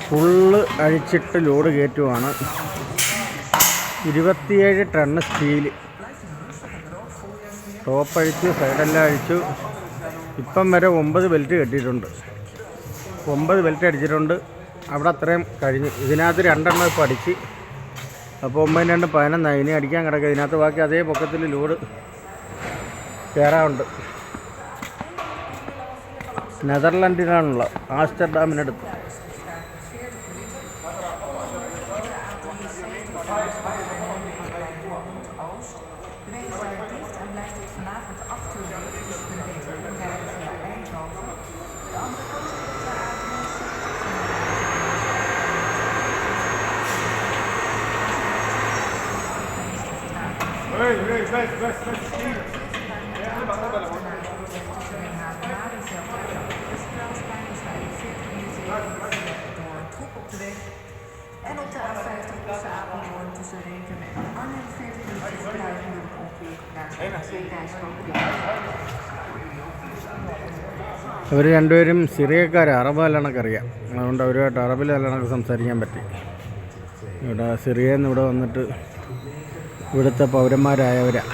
Full അഴിച്ചിട്ട് load കയറ്റുവാണ്. 27 tonne steel. Top അഴിച്ചു, സൈഡെല്ലാം അഴിച്ചു. ഇപ്പം വരെ 9 ബെൽറ്റ് കെട്ടിയിട്ടുണ്ട്. 9 ബെൽറ്റ് അടിച്ചിട്ടുണ്ട്. അവിടെ അത്രയും കഴിഞ്ഞു. ഇതിനകത്ത് 2 എണ്ണം ഇപ്പോൾ അടിച്ച്. അപ്പോൾ 9 2 11 ഇനി അടിക്കാൻ കിടക്കുക. ഇതിനകത്ത് ബാക്കി അതേ പൊക്കത്തിൽ load കയറാറുണ്ട്. നെതർലൻഡിനാണുള്ള ആംസ്റ്റർഡാമിനടുത്ത്. En op de A50 tussen Apeldoorn tussen Renkum en Arnhem 40 minuutjes vertraging door het ongeluk naar 2 rijstroken. അവർ രണ്ടുപേരും സിറിയക്കാർ, അറബ് നല്ലണക്കറിയാം. അതുകൊണ്ട് അവരുമായിട്ട് അറബിൽ നല്ലണക്ക് സംസാരിക്കാൻ പറ്റി. ഇവിടെ സിറിയയിൽ നിന്ന് ഇവിടെ വന്നിട്ട് ഇവിടുത്തെ പൗരന്മാരായവരാണ്.